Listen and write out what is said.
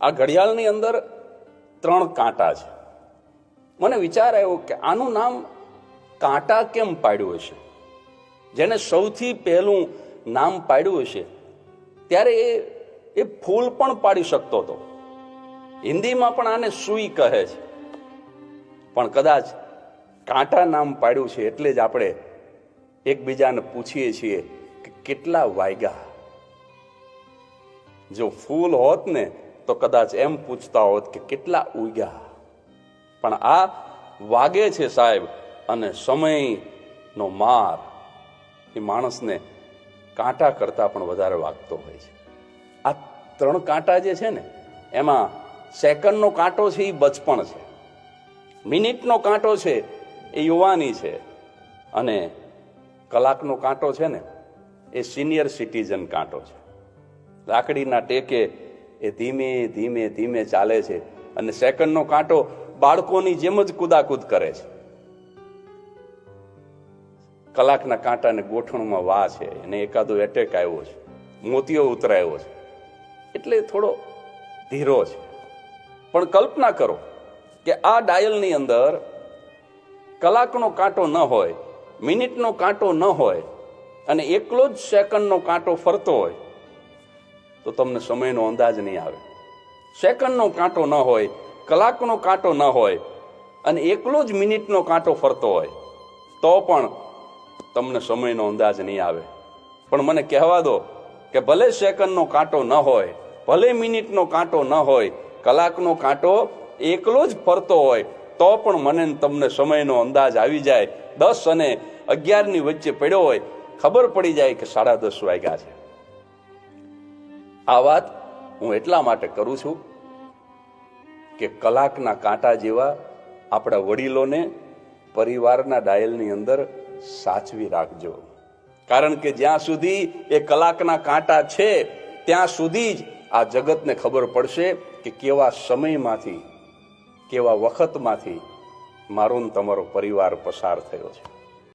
આ ઘડિયાળની અંદર 3 કાંટા છે. મને વિચાર આવ્યો કે આનું નામ કાંટા કેમ પાડ્યું હશે. જેને સૌથી પહેલું નામ પાડ્યું હશે ત્યારે એ ફૂલ પણ પાડી શકતો હતો. હિન્દીમાં પણ આને સુઈ કહે છે, પણ કદાચ કાંટા નામ પાડ્યું છે એટલે જ આપણે એકબીજાને પૂછીએ છીએ કે કેટલા વાગ્યા. જો ફૂલ હોત ને તો કદાચ એમ પૂછતા હોત કે કેટલા ઉગ્યા. પણ આ વાગે છે સાહેબ, અને સમયનો માર એ માણસને કાંટા કરતા પણ વધારે વાગતો હોય છે. આ 3 કાંટા જે છે ને, એમાં સેકન્ડનો કાંટો છે એ બચપણ છે, મિનિટનો કાંટો છે એ યુવાની છે, અને કલાકનો કાંટો છે ને એ સિનિયર સિટીઝન કાંટો છે. લાકડીના ટેકે એ ધીમે ધીમે ધીમે ચાલે છે, અને સેકન્ડનો કાંટો બાળકોની જેમ જ કુદાકુદ કરે છે. કલાકના કાંટાને ગોઠણમાં વા છે, એને એકાદો એટેક આવ્યો છે, મોતિયો ઉતરાયો છે, એટલે થોડો ધીરો છે. પણ કલ્પના કરો કે આ ડાયલની અંદર કલાકનો કાંટો ન હોય, મિનિટનો કાંટો ન હોય, અને એકલો જ સેકન્ડનો કાંટો ફરતો હોય તો તમને સમયનો અંદાજ નહીં આવે. સેકન્ડનો કાંટો ન હોય, કલાકનો કાંટો ન હોય, અને એકલો જ મિનિટનો કાંટો ફરતો હોય તો પણ તમને સમયનો અંદાજ નહીં આવે. પણ મને કહેવા દો કે ભલે સેકન્ડનો કાંટો ન હોય, ભલે મિનિટનો કાંટો ન હોય, કલાકનો કાંટો એકલો જ ફરતો હોય તો પણ મને તમને સમયનો અંદાજ આવી જાય. 10 અને 11ની વચ્ચે પડ્યો હોય, ખબર પડી જાય કે 10:30 વાગ્યા છે. આ વાત હું એટલા માટે કરું છું કે કલાકના કાંટા જેવા આપણા વડીલોને પરિવારના ડાયલની અંદર સાચવી રાખજો. કારણ કે જ્યાં સુધી એ કલાકના કાંટા છે ત્યાં સુધી જ આ જગતને ખબર પડશે કે કેવા સમયમાંથી, કેવા વખતમાંથી મારો ને તમારો પરિવાર પસાર થયો છે.